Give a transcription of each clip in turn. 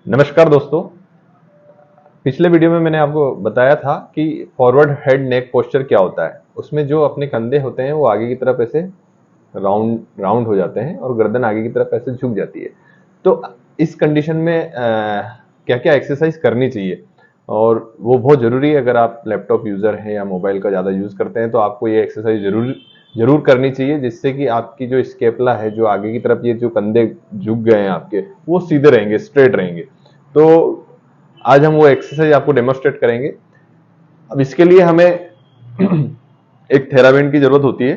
नमस्कार दोस्तों। पिछले वीडियो में मैंने आपको बताया था कि फॉरवर्ड हेड नेक पोस्चर क्या होता है। उसमें जो अपने कंधे होते हैं वो आगे की तरफ ऐसे राउंड राउंड हो जाते हैं और गर्दन आगे की तरफ ऐसे झुक जाती है। तो इस कंडीशन में क्या क्या एक्सरसाइज करनी चाहिए, और वो बहुत ज़रूरी है। अगर आप लैपटॉप यूज़र हैं या मोबाइल का ज़्यादा यूज़ करते हैं तो आपको ये एक्सरसाइज जरूर करनी चाहिए, जिससे कि आपकी जो स्केपुला है, जो आगे की तरफ ये जो कंधे झुक गए हैं आपके, वो सीधे रहेंगे, स्ट्रेट रहेंगे। तो आज हम वो एक्सरसाइज आपको डेमोस्ट्रेट करेंगे। अब इसके लिए हमें एक थेराबैंड की जरूरत होती है।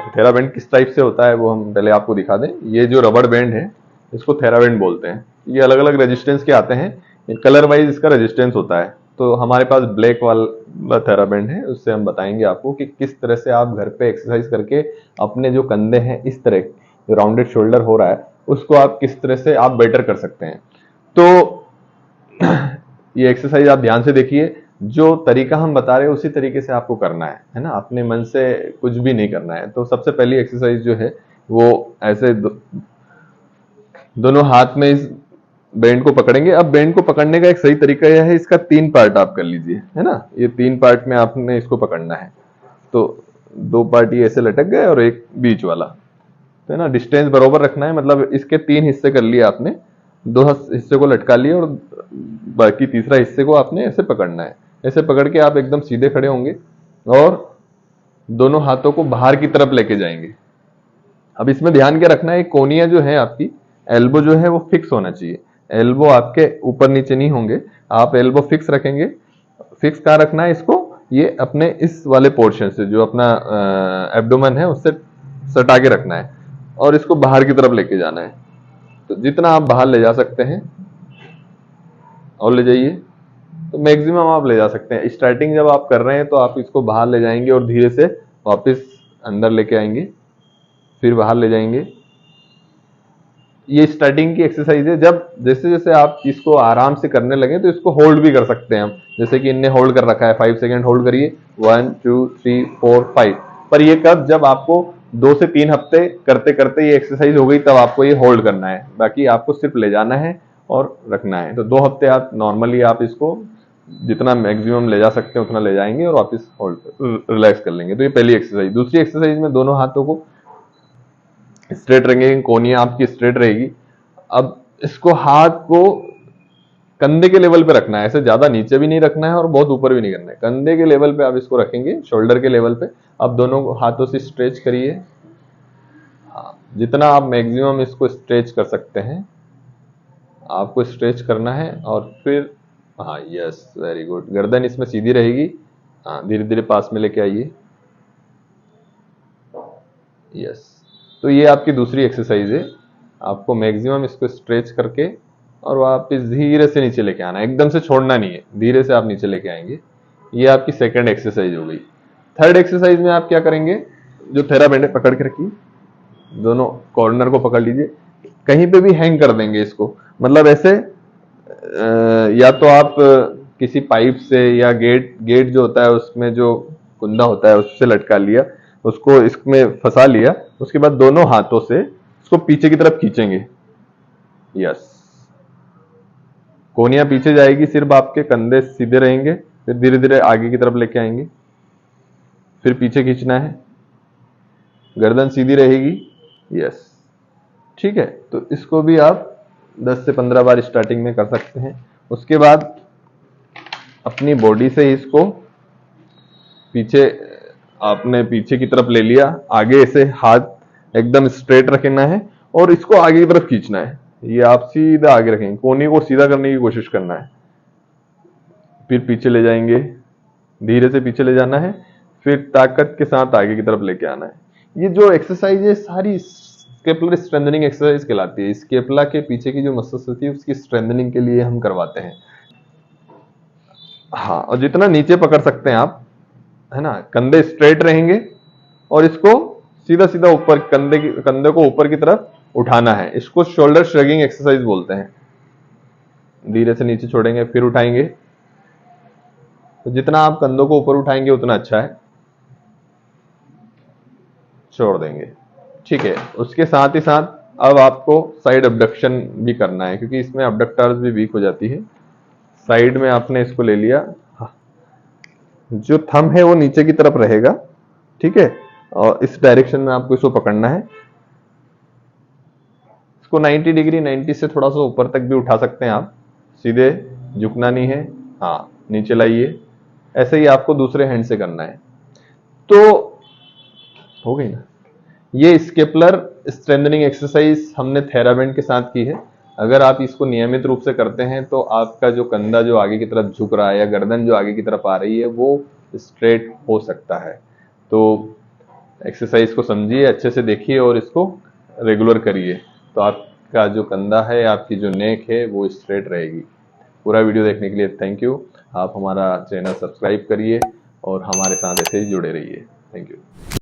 थेराबैंड किस टाइप से होता है वो हम पहले आपको दिखा दें। ये जो रबड़ बैंड है इसको थेराबैंड बोलते हैं। ये अलग अलग रेजिस्टेंस के आते हैं, कलर वाइज इसका रेजिस्टेंस होता है। तो हमारे पास ब्लैक वाला थेराबैंड है, उससे हम बताएंगे आपको कि किस तरह से आप घर पे एक्सरसाइज करके अपने जो कंधे हैं, इस तरह जो राउंडेड शोल्डर हो रहा है, उसको आप किस तरह से आप बेटर कर सकते हैं। तो ये एक्सरसाइज आप ध्यान से देखिए। जो तरीका हम बता रहे हैं उसी तरीके से आपको करना है ना। अपने मन से कुछ भी नहीं करना है। तो सबसे पहली एक्सरसाइज जो है वो ऐसे दोनों हाथ में इस बैंड को पकड़ेंगे। अब बैंड को पकड़ने का एक सही तरीका यह है, इसका 3 पार्ट आप कर लीजिए, है ना। ये 3 पार्ट में आपने इसको पकड़ना है। तो 2 पार्ट ये ऐसे लटक गए और एक बीच वाला, तो है ना। डिस्टेंस बराबर रखना है, मतलब इसके 3 हिस्से कर लिए आपने। 2 हिस्से को लटका लिए और बाकी तीसरा हिस्से को आपने ऐसे पकड़ना है। ऐसे पकड़ के आप एकदम सीधे खड़े होंगे और दोनों हाथों को बाहर की तरफ लेके जाएंगे। अब इसमें ध्यान क्या रखना है, कोनिया जो है आपकी, एल्बो जो है वो फिक्स होना चाहिए। एल्बो आपके ऊपर नीचे नहीं होंगे। आप एल्बो फिक्स रखेंगे। फिक्स कहाँ रखना है इसको, ये अपने इस वाले पोर्शन से, जो अपना एब्डोमेन है, उससे सटा के रखना है और इसको बाहर की तरफ लेके जाना है। तो जितना आप बाहर ले जा सकते हैं और ले जाइए। तो मैक्सिमम आप ले जा सकते हैं। स्टार्टिंग जब आप कर रहे हैं तो आप इसको बाहर ले जाएंगे और धीरे से वापस अंदर लेके आएंगे, फिर बाहर ले जाएंगे। ये स्टार्टिंग की एक्सरसाइज है। जब जैसे जैसे आप इसको आराम से करने लगे तो इसको होल्ड भी कर सकते हैं हम। जैसे कि इनने होल्ड कर रखा है, 5 सेकेंड होल्ड करिए, 1 2 3 4 5। पर ये कब, जब आपको 2 से 3 हफ्ते करते करते ये एक्सरसाइज हो गई, तब आपको ये होल्ड करना है। बाकी आपको सिर्फ ले जाना है और रखना है। तो 2 हफ्ते आप नॉर्मली आप इसको जितना मैक्सिमम ले जा सकते हैं उतना ले जाएंगे और वापस होल्ड रिलैक्स कर लेंगे। तो ये पहली एक्सरसाइज। दूसरी एक्सरसाइज में दोनों हाथों को स्ट्रेट रखेंगे, कोनियां आपकी स्ट्रेट रहेगी। अब इसको, हाथ को कंधे के लेवल पे रखना है, ऐसे ज्यादा नीचे भी नहीं रखना है और बहुत ऊपर भी नहीं करना है। कंधे के लेवल पे आप इसको रखेंगे, शोल्डर के लेवल पे। अब दोनों हाथों से स्ट्रेच करिए। हाँ, जितना आप मैक्सिमम इसको स्ट्रेच कर सकते हैं आपको स्ट्रेच करना है। और फिर, हाँ, यस, वेरी गुड। गर्दन इसमें सीधी रहेगी। हाँ, धीरे धीरे पास में लेके आइए। यस। तो ये आपकी दूसरी एक्सरसाइज है। आपको मैक्सिमम इसको स्ट्रेच करके और वापस धीरे से नीचे लेके आना है। एकदम से छोड़ना नहीं है, धीरे से आप नीचे लेके आएंगे। ये आपकी सेकंड एक्सरसाइज हो गई। थर्ड एक्सरसाइज में आप क्या करेंगे, जो थेराबैंड है पकड़ के रखिए, दोनों कॉर्नर को पकड़ लीजिए। कहीं पे भी हैंग कर देंगे इसको, मतलब ऐसे या तो आप किसी पाइप से, या गेट गेट जो होता है उसमें जो कुंदा होता है उससे लटका लिया, उसको इसमें फंसा लिया। उसके बाद दोनों हाथों से इसको पीछे की तरफ खींचेंगे। यस, कोनिया पीछे जाएगी, सिर्फ आपके कंधे सीधे रहेंगे। फिर धीरे धीरे आगे की तरफ लेके आएंगे, फिर पीछे खींचना है, गर्दन सीधी रहेगी। यस, ठीक है। तो इसको भी आप 10 से 15 बार स्टार्टिंग में कर सकते हैं। उसके बाद अपनी बॉडी से इसको पीछे, आपने पीछे की तरफ ले लिया, आगे से हाथ एकदम स्ट्रेट रखना है और इसको आगे की तरफ खींचना है। ये आप सीधा आगे रखेंगे, कोनी को सीधा करने की कोशिश करना है। फिर पीछे ले जाएंगे, धीरे से पीछे ले जाना है, फिर ताकत के साथ आगे की तरफ लेके आना है। ये जो एक्सरसाइज है सारी स्केपुलर स्ट्रेंथनिंग एक्सरसाइज कहलाती है। स्केपुला के पीछे की जो मसल्स होती है उसकी स्ट्रेंथनिंग के लिए हम करवाते हैं। हाँ, और जितना नीचे पकड़ सकते हैं आप, है ना, कंधे स्ट्रेट रहेंगे और इसको सीधा सीधा ऊपर, कंधे को ऊपर की तरफ उठाना है। इसको शोल्डर श्रगिंग एक्सरसाइज बोलते हैं। धीरे से नीचे छोड़ेंगे, फिर उठाएंगे। तो जितना आप कंधों को ऊपर उठाएंगे उतना अच्छा है। छोड़ देंगे, ठीक है। उसके साथ ही साथ अब आपको साइड अबडक्शन भी करना है, क्योंकि इसमें अबडक्टर्स भी वीक हो जाती है। साइड में आपने इसको ले लिया, जो थंब है वो नीचे की तरफ रहेगा, ठीक है, और इस डायरेक्शन में आपको इसको पकड़ना है। इसको 90 डिग्री, 90 से थोड़ा सा ऊपर तक भी उठा सकते हैं आप, सीधे झुकना नहीं है। हाँ, नीचे लाइए। ऐसे ही आपको दूसरे हैंड से करना है। तो हो गई ना। ये स्केपुलर स्ट्रेंथनिंग एक्सरसाइज हमने थेराबैंड के साथ की है। अगर आप इसको नियमित रूप से करते हैं तो आपका जो कंधा जो आगे की तरफ झुक रहा है या गर्दन जो आगे की तरफ आ रही है वो स्ट्रेट हो सकता है। तो एक्सरसाइज को समझिए, अच्छे से देखिए और इसको रेगुलर करिए, तो आपका जो कंधा है, आपकी जो नेक है वो स्ट्रेट रहेगी। पूरा वीडियो देखने के लिए थैंक यू। आप हमारा चैनल सब्सक्राइब करिए और हमारे साथ ऐसे ही जुड़े रहिए। Thank you.